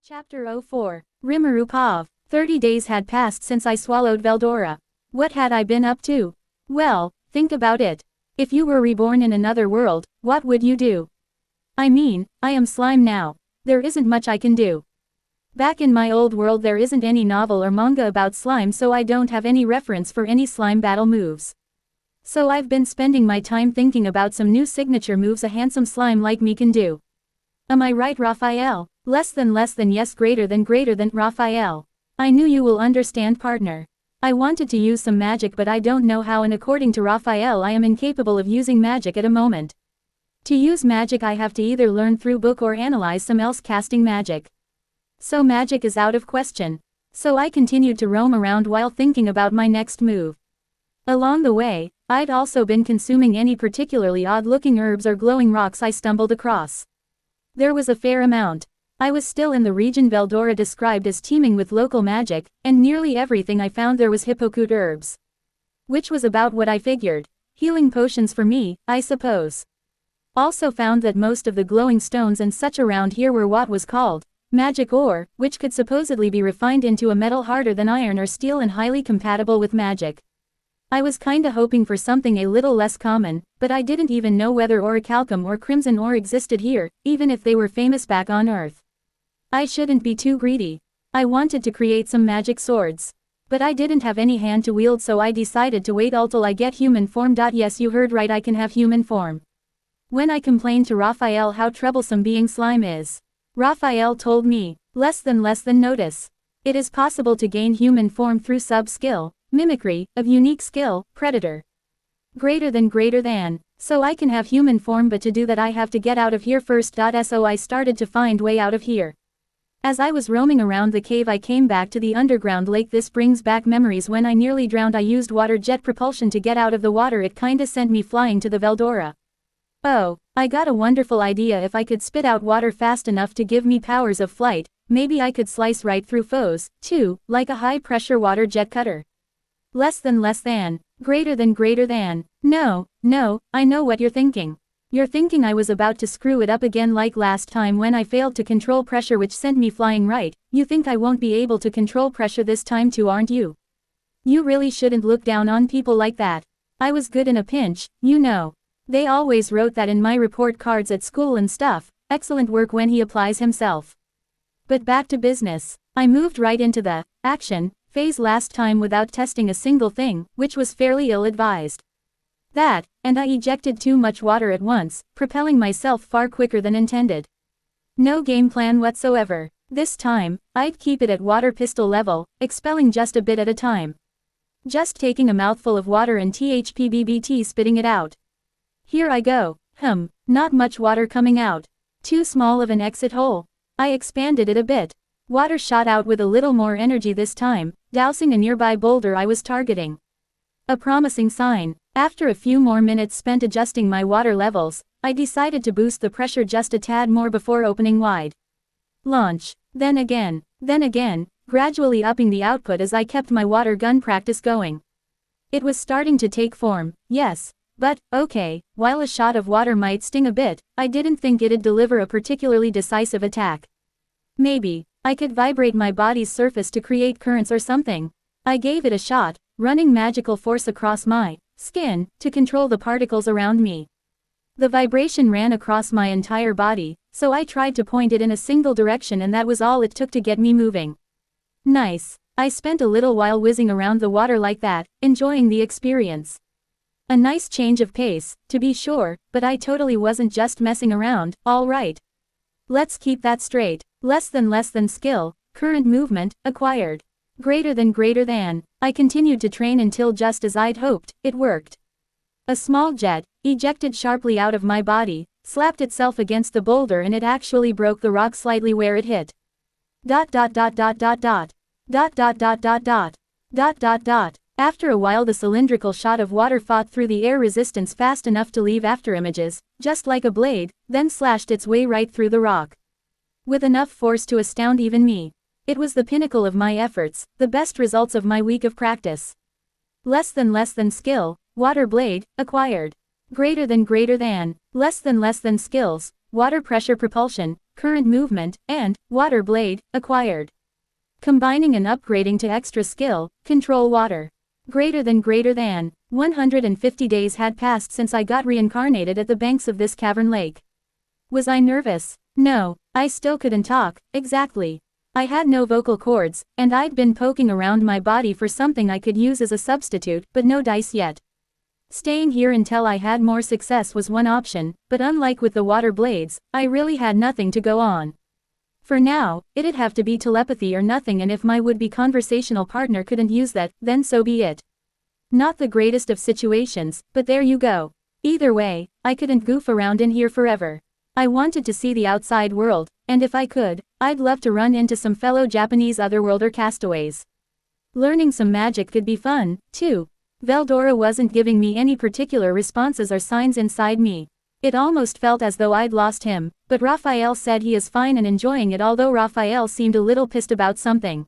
Chapter 04. Rimuru Pav. 30 days had passed since I swallowed Veldora. What had I been up to? Well, think about it. If you were reborn in another world, what would you do? I mean, I am slime now. There isn't much I can do. Back in my old world there isn't any novel or manga about slime, so I don't have any reference for any slime battle moves. So I've been spending my time thinking about some new signature moves a handsome slime like me can do. Am I right, Raphael? Less than yes, greater than Raphael. I knew you will understand, partner. I wanted to use some magic but I don't know how, and according to Raphael I am incapable of using magic at a moment. To use magic I have to either learn through book or analyze some else casting magic. So magic is out of question. So I continued to roam around while thinking about my next move. Along the way, I'd also been consuming any particularly odd-looking herbs or glowing rocks I stumbled across. There was a fair amount. I was still in the region Veldora described as teeming with local magic, and nearly everything I found there was hippocute herbs. Which was about what I figured. Healing potions for me, I suppose. Also found that most of the glowing stones and such around here were what was called magic ore, which could supposedly be refined into a metal harder than iron or steel and highly compatible with magic. I was kinda hoping for something a little less common, but I didn't even know whether orichalcum or crimson ore existed here, even if they were famous back on Earth. I shouldn't be too greedy. I wanted to create some magic swords. But I didn't have any hand to wield, so I decided to wait till I get human form. Yes, you heard right, I can have human form. When I complained to Raphael how troublesome being slime is, Raphael told me, less than notice. It is possible to gain human form through sub-skill, mimicry, of unique skill, predator. Greater than. So I can have human form, but to do that I have to get out of here first. So I started to find way out of here. As I was roaming around the cave I came back to the underground lake. This brings back memories when I nearly drowned. I used water jet propulsion to get out of the water. It kinda sent me flying to the Veldora. Oh, I got a wonderful idea. If I could spit out water fast enough to give me powers of flight, maybe I could slice right through foes, too, like a high-pressure water jet cutter. Less than. Greater than. No, I know what you're thinking. You're thinking I was about to screw it up again like last time when I failed to control pressure, which sent me flying, right? You think I won't be able to control pressure this time too, aren't you? You really shouldn't look down on people like that. I was good in a pinch, you know. They always wrote that in my report cards at school and stuff. Excellent work when he applies himself. But back to business. I moved right into the action phase last time without testing a single thing, which was fairly ill-advised. That, and I ejected too much water at once, propelling myself far quicker than intended. No game plan whatsoever. This time, I'd keep it at water pistol level, expelling just a bit at a time. Just taking a mouthful of water and THPBBT spitting it out. Here I go. Not much water coming out. Too small of an exit hole. I expanded it a bit. Water shot out with a little more energy this time, dousing a nearby boulder I was targeting. A promising sign. After a few more minutes spent adjusting my water levels, I decided to boost the pressure just a tad more before opening wide. Launch. Then again, gradually upping the output as I kept my water gun practice going. It was starting to take form, yes. But, okay, while a shot of water might sting a bit, I didn't think it'd deliver a particularly decisive attack. Maybe I could vibrate my body's surface to create currents or something. I gave it a shot, running magical force across my skin to control the particles around me. The vibration ran across my entire body, so I tried to point it in a single direction, and that was all it took to get me moving. Nice. I spent a little while whizzing around the water like that, enjoying the experience. A nice change of pace, to be sure, but I totally wasn't just messing around, all right. Let's keep that straight. Less than skill, current movement, acquired. Greater than. I continued to train until, just as I'd hoped, it worked. A small jet, ejected sharply out of my body, slapped itself against the boulder and it actually broke the rock slightly where it hit. ... After a while the cylindrical shot of water fought through the air resistance fast enough to leave afterimages, just like a blade, then slashed its way right through the rock. With enough force to astound even me. It was the pinnacle of my efforts, the best results of my week of practice. Less than skill, water blade, acquired. Greater than. Less than skills, water pressure propulsion, current movement, and water blade acquired. Combining and upgrading to extra skill, control water. Greater than 150 days had passed since I got reincarnated at the banks of this cavern lake. Was I nervous? No, I still couldn't talk, exactly. I had no vocal cords, and I'd been poking around my body for something I could use as a substitute, but no dice yet. Staying here until I had more success was one option, but unlike with the water blades, I really had nothing to go on. For now, it'd have to be telepathy or nothing, and if my would-be conversational partner couldn't use that, then so be it. Not the greatest of situations, but there you go. Either way, I couldn't goof around in here forever. I wanted to see the outside world, and if I could, I'd love to run into some fellow Japanese otherworlder castaways. Learning some magic could be fun, too. Veldora wasn't giving me any particular responses or signs inside me. It almost felt as though I'd lost him, but Raphael said he is fine and enjoying it, although Raphael seemed a little pissed about something.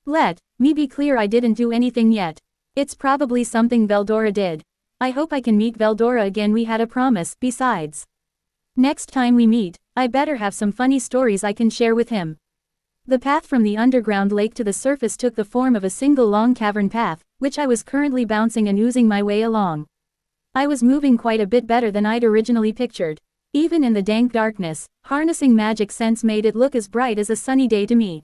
Let me be clear, I didn't do anything yet. It's probably something Veldora did. I hope I can meet Veldora again, we had a promise, besides. Next time we meet, I better have some funny stories I can share with him. The path from the underground lake to the surface took the form of a single long cavern path, which I was currently bouncing and oozing my way along. I was moving quite a bit better than I'd originally pictured. Even in the dank darkness, harnessing magic sense made it look as bright as a sunny day to me.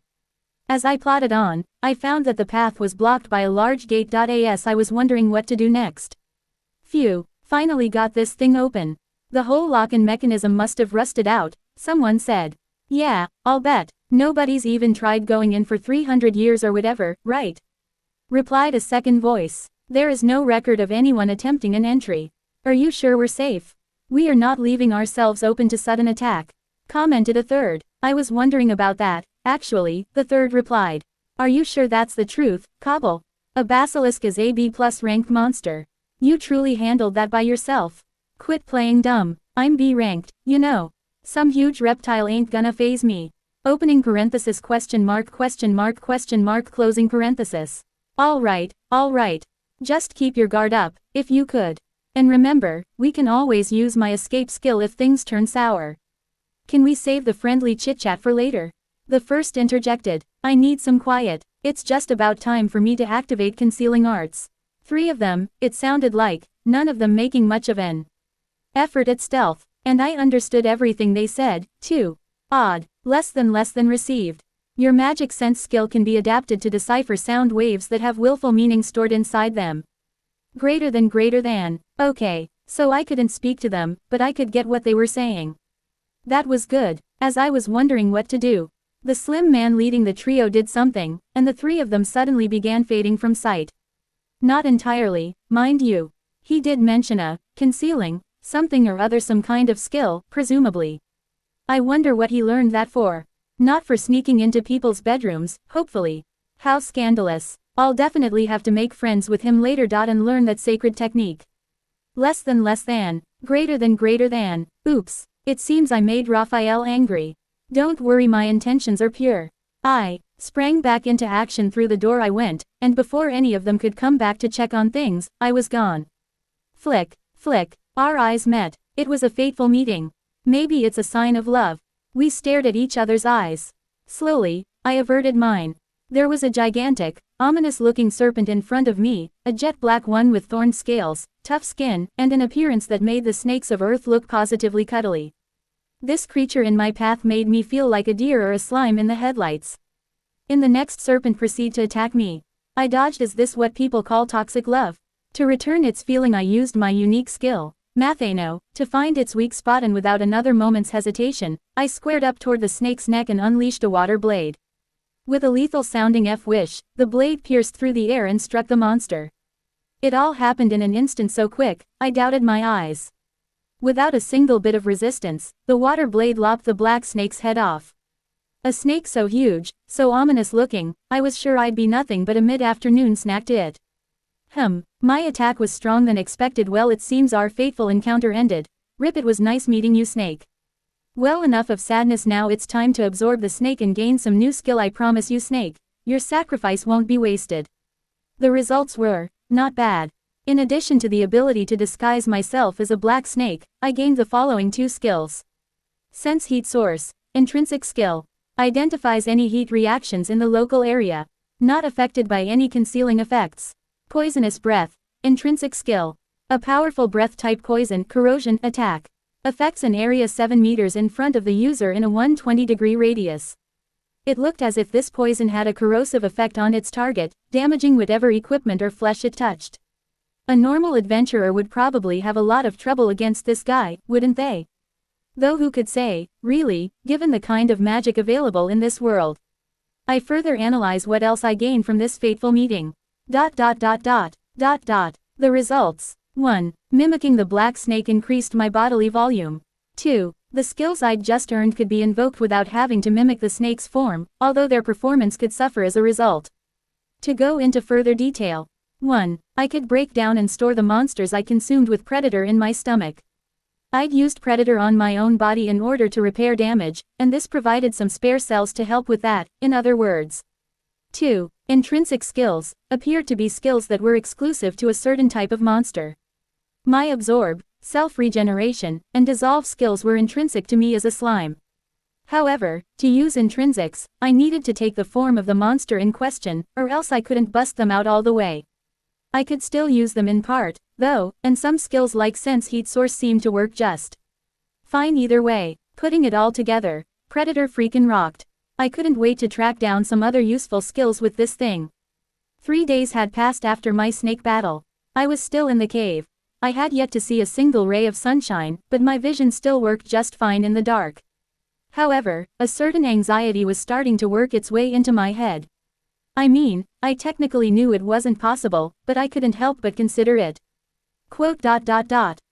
As I plodded on, I found that the path was blocked by a large gate. As I was wondering what to do next. Phew, finally got this thing open. The whole lock-in mechanism must have rusted out, someone said. Yeah, I'll bet. Nobody's even tried going in for 300 years or whatever, right? Replied a second voice. There is no record of anyone attempting an entry. Are you sure we're safe? We are not leaving ourselves open to sudden attack. Commented a third. I was wondering about that, actually, the third replied. Are you sure that's the truth, Cobble? A basilisk is a B+ ranked monster. You truly handled that by yourself. Quit playing dumb. I'm B ranked, you know. Some huge reptile ain't gonna faze me. Opening parenthesis question mark, closing parenthesis. Alright. Just keep your guard up, if you could. And remember, we can always use my escape skill if things turn sour. Can we save the friendly chit-chat for later? The first interjected. I need some quiet. It's just about time for me to activate concealing arts. 3 of them, it sounded like, none of them making much of an effort at stealth. And I understood everything they said, too. Odd. Less than received. Your magic sense skill can be adapted to decipher sound waves that have willful meaning stored inside them. Greater than. Okay, so I couldn't speak to them, but I could get what they were saying. That was good, as I was wondering what to do. The slim man leading the trio did something, and the 3 of them suddenly began fading from sight. Not entirely, mind you. He did mention concealing, something or other, some kind of skill, presumably. I wonder what he learned that for. Not for sneaking into people's bedrooms, hopefully. How scandalous. I'll definitely have to make friends with him later. And learn that sacred technique. Less than. Greater than. Oops. It seems I made Raphael angry. Don't worry, my intentions are pure. I sprang back into action. Through the door I went, and before any of them could come back to check on things, I was gone. Flick. Our eyes met. It was a fateful meeting. Maybe it's a sign of love. We stared at each other's eyes. Slowly, I averted mine. There was a gigantic, ominous-looking serpent in front of me, a jet-black one with thorned scales, tough skin, and an appearance that made the snakes of Earth look positively cuddly. This creature in my path made me feel like a deer or a slime in the headlights. In the next serpent proceeded to attack me. I dodged. Is this what people call toxic love? To return its feeling, I used my unique skill, Mathano, to find its weak spot, and without another moment's hesitation, I squared up toward the snake's neck and unleashed a water blade. With a lethal-sounding F-wish, the blade pierced through the air and struck the monster. It all happened in an instant, so quick, I doubted my eyes. Without a single bit of resistance, the water blade lopped the black snake's head off. A snake so huge, so ominous-looking, I was sure I'd be nothing but a mid-afternoon snack to it. My attack was strong than expected. Well, it seems our fateful encounter ended. Rip, it was nice meeting you, Snake. Well, enough of sadness now. It's time to absorb the snake and gain some new skill. I promise you, Snake, your sacrifice won't be wasted. The results were not bad. In addition to the ability to disguise myself as a black snake, I gained the following 2 skills. Sense heat source. Intrinsic skill. Identifies any heat reactions in the local area. Not affected by any concealing effects. Poisonous breath. Intrinsic skill. A powerful breath-type poison corrosion attack. Affects an area 7 meters in front of the user in a 120-degree radius. It looked as if this poison had a corrosive effect on its target, damaging whatever equipment or flesh it touched. A normal adventurer would probably have a lot of trouble against this guy, wouldn't they? Though who could say, really, given the kind of magic available in this world. I further analyze what else I gain from this fateful meeting. The results. 1. Mimicking the black snake increased my bodily volume. 2. The skills I'd just earned could be invoked without having to mimic the snake's form, although their performance could suffer as a result. To go into further detail. 1. I could break down and store the monsters I consumed with Predator in my stomach. I'd used Predator on my own body in order to repair damage, and this provided some spare cells to help with that, in other words. 2. Intrinsic skills, appeared to be skills that were exclusive to a certain type of monster. My absorb, self-regeneration, and dissolve skills were intrinsic to me as a slime. However, to use intrinsics, I needed to take the form of the monster in question, or else I couldn't bust them out all the way. I could still use them in part, though, and some skills like Sense Heat Source seemed to work just fine either way. Putting it all together, Predator freakin' rocked. I couldn't wait to track down some other useful skills with this thing. 3 days had passed after my snake battle. I was still in the cave. I had yet to see a single ray of sunshine, but my vision still worked just fine in the dark. However, a certain anxiety was starting to work its way into my head. I mean, I technically knew it wasn't possible, but I couldn't help but consider it.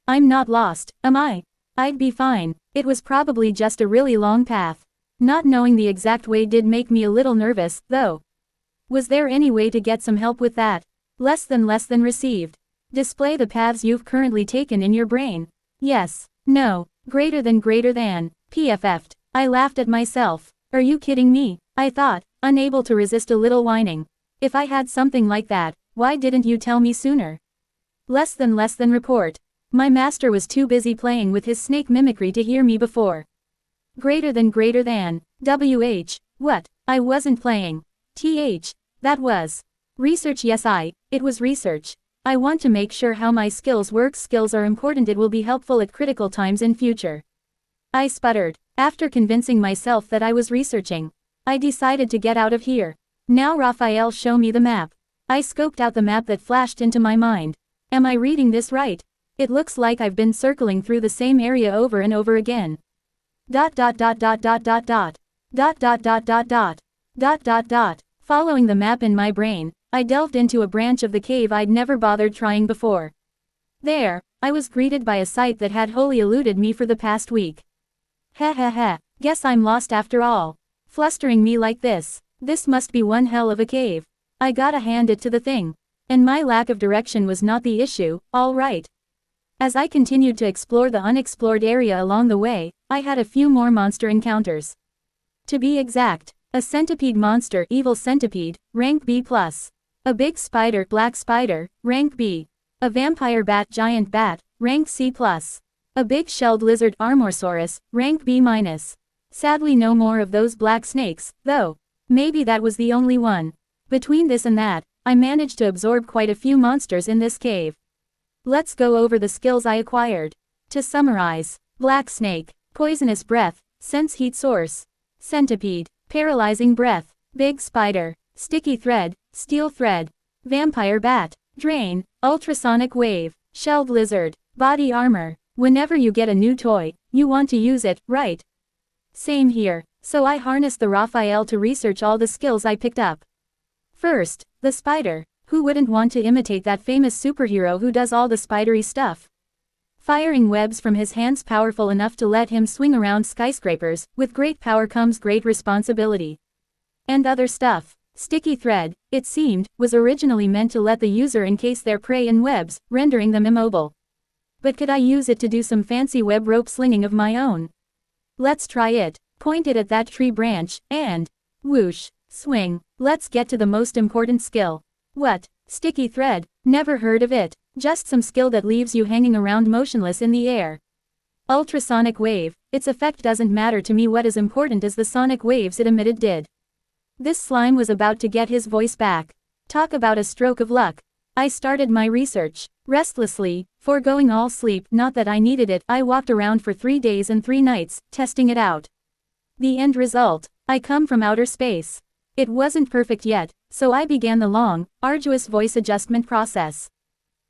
I'm not lost, am I? I'd be fine. It was probably just a really long path. Not knowing the exact way did make me a little nervous, though. Was there any way to get some help with that? Less than received. Display the paths you've currently taken in your brain. Yes. No. Greater than. PFF'd. I laughed at myself. Are you kidding me? I thought, unable to resist a little whining. If I had something like that, why didn't you tell me sooner? Less than report. My master was too busy playing with his snake mimicry to hear me before. Greater than. WH. What? I wasn't playing. TH. That was. Research. Yes, it was research. I want to make sure how my skills work. Skills are important. It will be helpful at critical times in future. I sputtered. After convincing myself that I was researching, I decided to get out of here. Now Raphael, show me the map. I scoped out the map that flashed into my mind. Am I reading this right? It looks like I've been circling through the same area over and over again. Following the map in my brain, I delved into a branch of the cave I'd never bothered trying before. There, I was greeted by a sight that had wholly eluded me for the past week. Guess I'm lost after all. Flustering me like this. This must be one hell of a cave. I gotta hand it to the thing. And my lack of direction was not the issue, all right. As I continued to explore the unexplored area along the way, I had a few more monster encounters. To be exact, a centipede monster, evil centipede, rank B+. A big spider, black spider, rank B. A vampire bat, giant bat, rank C+. A big shelled lizard, Armorsaurus, rank B-. Sadly no more of those black snakes, though. Maybe that was the only one. Between this and that, I managed to absorb quite a few monsters in this cave. Let's go over the skills I acquired. To summarize, black snake, poisonous breath, sense heat source, centipede, paralyzing breath, big spider, sticky thread, steel thread, vampire bat, drain, ultrasonic wave, shelled lizard, body armor. Whenever you get a new toy, you want to use it, right? Same here, so I harnessed the Raphael to research all the skills I picked up. First, the spider. Who wouldn't want to imitate that famous superhero who does all the spidery stuff? Firing webs from his hands powerful enough to let him swing around skyscrapers. With great power comes great responsibility. And other stuff. Sticky thread, it seemed, was originally meant to let the user encase their prey in webs, rendering them immobile. But could I use it to do some fancy web rope slinging of my own? Let's try it. Point it at that tree branch, and whoosh, swing. Let's get to the most important skill. What? Sticky thread? Never heard of it. Just some skill that leaves you hanging around motionless in the air. Ultrasonic wave, its effect doesn't matter to me. What is important is the sonic waves it emitted did. This slime was about to get his voice back. Talk about a stroke of luck. I started my research. Restlessly, foregoing all sleep, not that I needed it, I walked around for 3 days and 3 nights, testing it out. The end result. I come from outer space. It wasn't perfect yet, so I began the long, arduous voice adjustment process.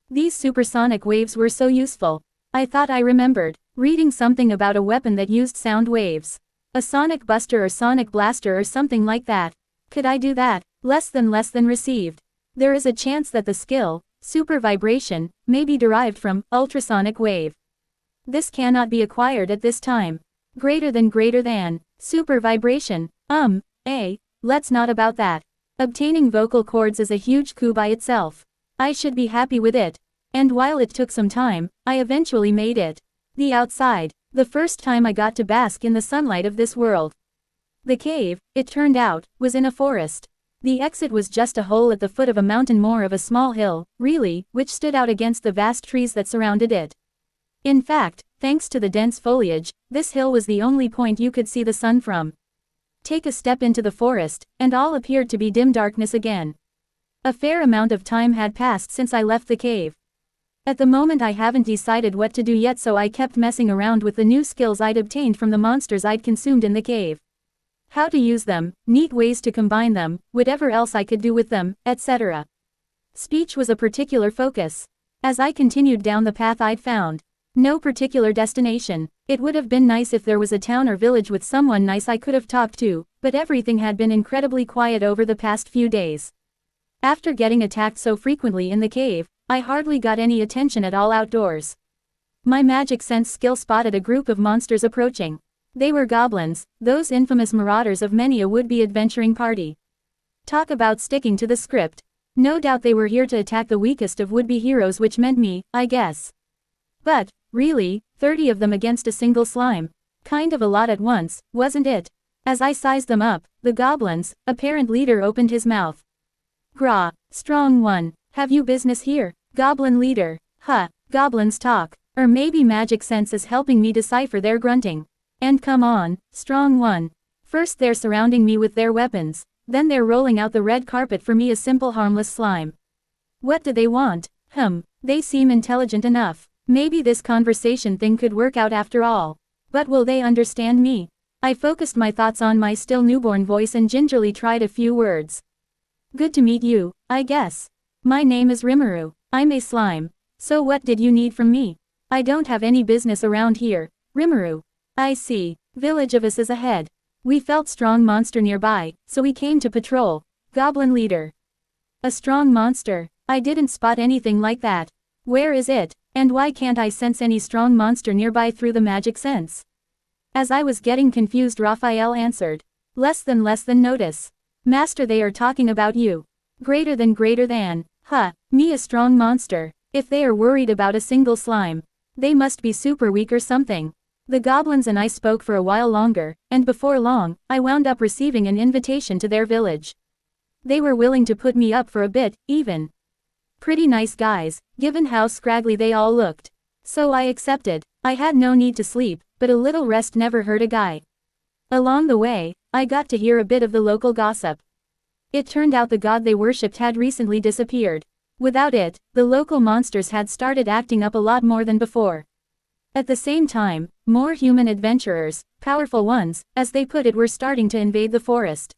These supersonic waves were so useful. I thought I remembered reading something about a weapon that used sound waves. A sonic buster or sonic blaster or something like that. Could I do that? Less than received. There is a chance that the skill, super vibration, may be derived from ultrasonic wave. This cannot be acquired at this time. Greater than, super vibration, let's not about that. Obtaining vocal cords is a huge coup by itself. I should be happy with it. And while it took some time, I eventually made it. The outside. The first time I got to bask in the sunlight of this world. The cave, it turned out, was in a forest. The exit was just a hole at the foot of a mountain, more of a small hill, really, which stood out against the vast trees that surrounded it. In fact, thanks to the dense foliage, this hill was the only point you could see the sun from. Take a step into the forest, and all appeared to be dim darkness again. A fair amount of time had passed since I left the cave. At the moment I haven't decided what to do yet, so I kept messing around with the new skills I'd obtained from the monsters I'd consumed in the cave. How to use them, neat ways to combine them, whatever else I could do with them, etc. Speech was a particular focus. As I continued down the path I'd found no particular destination. It would have been nice if there was a town or village with someone nice I could have talked to, but everything had been incredibly quiet over the past few days. After getting attacked so frequently in the cave, I hardly got any attention at all outdoors. My magic sense skill spotted a group of monsters approaching. They were goblins, those infamous marauders of many a would-be adventuring party. Talk about sticking to the script. No doubt they were here to attack the weakest of would-be heroes, which meant me, I guess. But, really, 30 of them against a single slime. Kind of a lot at once, wasn't it? As I sized them up, the goblin's apparent leader opened his mouth. Grah, strong one, have you business here? Goblin leader, goblins talk. Or maybe magic sense is helping me decipher their grunting. And come on, strong one. First they're surrounding me with their weapons, then they're rolling out the red carpet for me, a simple harmless slime. What do they want? They seem intelligent enough. Maybe this conversation thing could work out after all. But will they understand me? I focused my thoughts on my still newborn voice and gingerly tried a few words. Good to meet you, I guess. My name is Rimuru. I'm a slime. So what did you need from me? I don't have any business around here, Rimuru. I see. Village of us is ahead. We felt strong monster nearby, so we came to patrol. Goblin leader. A strong monster? I didn't spot anything like that. Where is it? And why can't I sense any strong monster nearby through the magic sense? As I was getting confused, Raphael answered. Less than notice. Master, they are talking about you. Greater than. Me, a strong monster. If they are worried about a single slime, they must be super weak or something. The goblins and I spoke for a while longer, and before long, I wound up receiving an invitation to their village. They were willing to put me up for a bit, even. Pretty nice guys, given how scraggly they all looked. So I accepted. I had no need to sleep, but a little rest never hurt a guy. Along the way, I got to hear a bit of the local gossip. It turned out the god they worshipped had recently disappeared. Without it, the local monsters had started acting up a lot more than before. At the same time, more human adventurers, powerful ones, as they put it, were starting to invade the forest.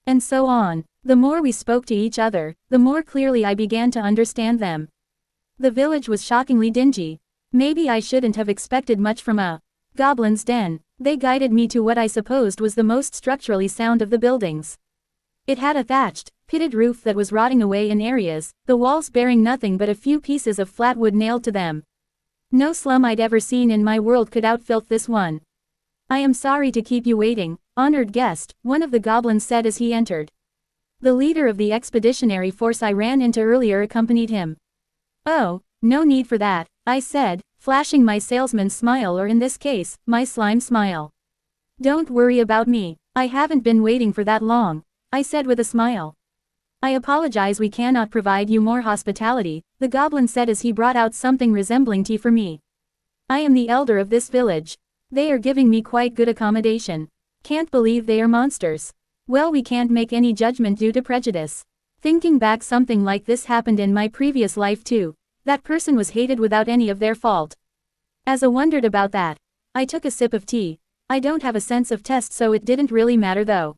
And so on. The more we spoke to each other, the more clearly I began to understand them. The village was shockingly dingy. Maybe I shouldn't have expected much from a goblin's den. They guided me to what I supposed was the most structurally sound of the buildings. It had a thatched, pitted roof that was rotting away in areas, the walls bearing nothing but a few pieces of flat wood nailed to them. No slum I'd ever seen in my world could outfilth this one. I am sorry to keep you waiting, honored guest, one of the goblins said as he entered. The leader of the expeditionary force I ran into earlier accompanied him. Oh, no need for that, I said, flashing my salesman's smile, or in this case, my slime smile. Don't worry about me, I haven't been waiting for that long, I said with a smile. I apologize, we cannot provide you more hospitality, the goblin said as he brought out something resembling tea for me. I am the elder of this village. They are giving me quite good accommodation. Can't believe they are monsters. Well, we can't make any judgment due to prejudice. Thinking back, something like this happened in my previous life too. That person was hated without any of their fault. As I wondered about that, I took a sip of tea. I don't have a sense of taste, so it didn't really matter though.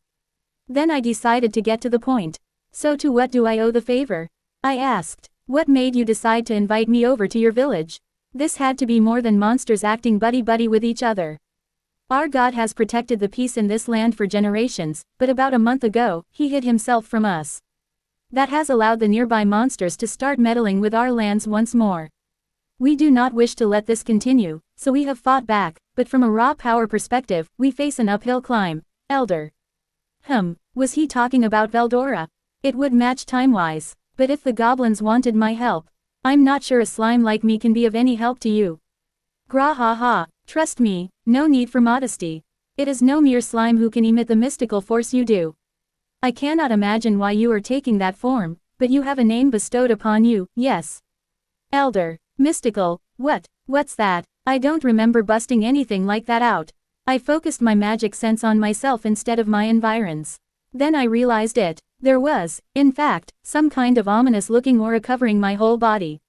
Then I decided to get to the point. So to what do I owe the favor? I asked. What made you decide to invite me over to your village? This had to be more than monsters acting buddy-buddy with each other. Our God has protected the peace in this land for generations, but about a month ago, he hid himself from us. That has allowed the nearby monsters to start meddling with our lands once more. We do not wish to let this continue, so we have fought back, but from a raw power perspective, we face an uphill climb, Elder. Was he talking about Veldora? It would match time-wise, but if the goblins wanted my help, I'm not sure a slime like me can be of any help to you. Grahaha, trust me, no need for modesty. It is no mere slime who can emit the mystical force you do. I cannot imagine why you are taking that form, but you have a name bestowed upon you, yes. Elder. Mystical, what's that? I don't remember busting anything like that out. I focused my magic sense on myself instead of my environs. Then I realized it. There was, in fact, some kind of ominous-looking aura covering my whole body.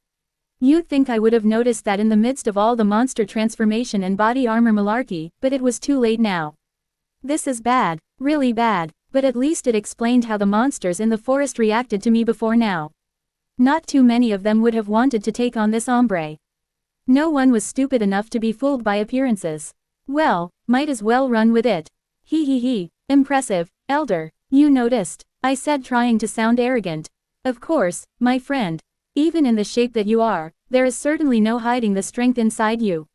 You'd think I would have noticed that in the midst of all the monster transformation and body armor malarkey, but it was too late now. This is bad, really bad, but at least it explained how the monsters in the forest reacted to me before now. Not too many of them would have wanted to take on this hombre. No one was stupid enough to be fooled by appearances. Well, might as well run with it. He. Impressive, Elder. You noticed, I said, trying to sound arrogant. Of course, my friend. Even in the shape that you are, there is certainly no hiding the strength inside you.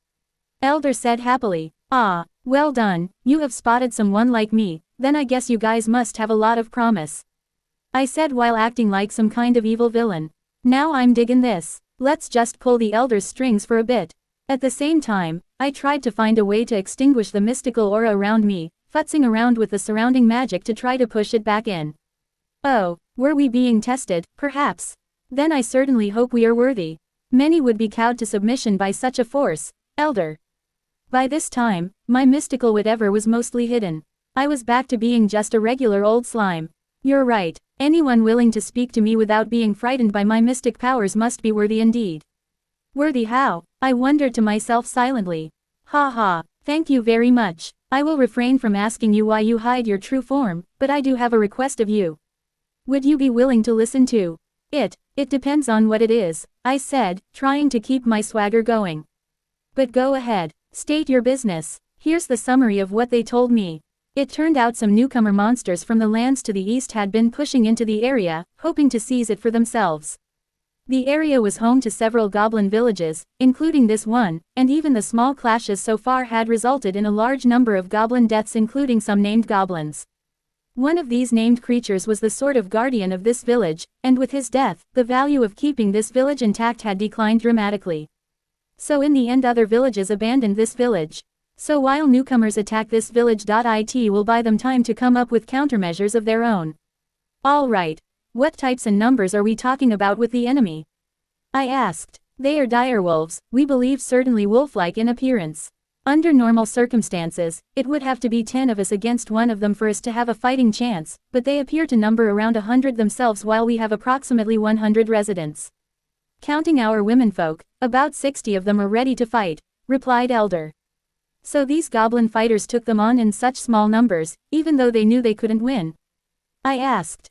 Elder said happily. Ah, well done, you have spotted someone like me, then I guess you guys must have a lot of promise. I said while acting like some kind of evil villain. Now I'm digging this. Let's just pull the Elder's strings for a bit. At the same time, I tried to find a way to extinguish the mystical aura around me, futzing around with the surrounding magic to try to push it back in. Oh, were we being tested, perhaps? Then I certainly hope we are worthy. Many would be cowed to submission by such a force, Elder. By this time, my mystical whatever was mostly hidden. I was back to being just a regular old slime. You're right, anyone willing to speak to me without being frightened by my mystic powers must be worthy indeed. Worthy how? I wondered to myself silently. Ha, thank you very much. I will refrain from asking you why you hide your true form, but I do have a request of you. Would you be willing to listen to it? It depends on what it is, I said, trying to keep my swagger going. But go ahead, state your business. Here's the summary of what they told me. It turned out some newcomer monsters from the lands to the east had been pushing into the area, hoping to seize it for themselves. The area was home to several goblin villages, including this one, and even the small clashes so far had resulted in a large number of goblin deaths, including some named goblins. One of these named creatures was the sort of guardian of this village, and with his death, the value of keeping this village intact had declined dramatically. So in the end other villages abandoned this village. So while newcomers attack this village, it will buy them time to come up with countermeasures of their own. Alright. What types and numbers are we talking about with the enemy? I asked. They are direwolves, we believe, certainly wolf-like in appearance. Under normal circumstances, it would have to be 10 of us against one of them for us to have a fighting chance, but they appear to number around 100 themselves while we have approximately 100 residents. Counting our womenfolk, about 60 of them are ready to fight, replied Elder. So these goblin fighters took them on in such small numbers, even though they knew they couldn't win? I asked.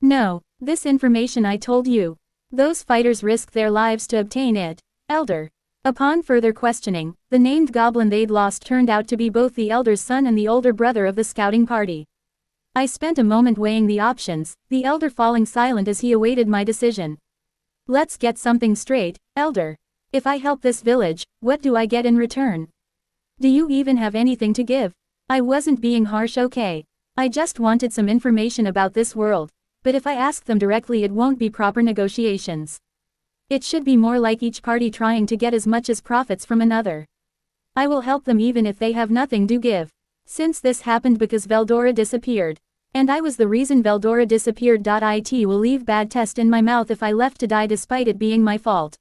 No, this information I told you. Those fighters risked their lives to obtain it, Elder. Upon further questioning, the named goblin they'd lost turned out to be both the Elder's son and the older brother of the scouting party. I spent a moment weighing the options, the Elder falling silent as he awaited my decision. Let's get something straight, Elder. If I help this village, what do I get in return? Do you even have anything to give? I wasn't being harsh, okay. I just wanted some information about this world, but if I ask them directly it won't be proper negotiations. It should be more like each party trying to get as much as profits from another. I will help them even if they have nothing to give. Since this happened because Veldora disappeared. And I was the reason Veldora disappeared. It will leave bad taste in my mouth if I left to die despite it being my fault.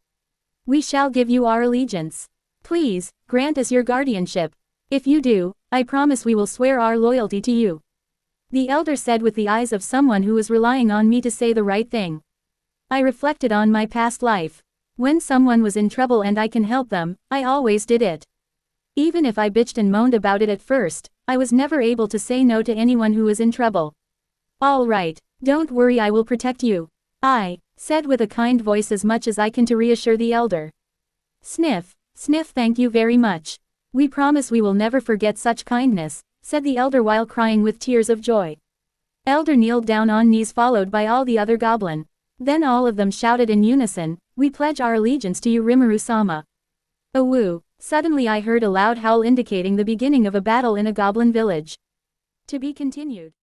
We shall give you our allegiance. Please, grant us your guardianship. If you do, I promise we will swear our loyalty to you. The elder said with the eyes of someone who was relying on me to say the right thing. I reflected on my past life. When someone was in trouble and I can help them, I always did it. Even if I bitched and moaned about it at first, I was never able to say no to anyone who was in trouble. All right, don't worry, I will protect you. I said with a kind voice as much as I can to reassure the elder. Sniff, sniff, thank you very much. We promise we will never forget such kindness, said the elder while crying with tears of joy. Elder kneeled down on knees followed by all the other goblin. Then all of them shouted in unison, we pledge our allegiance to you, Rimuru-sama. A woo. Suddenly I heard a loud howl indicating the beginning of a battle in a goblin village. To be continued.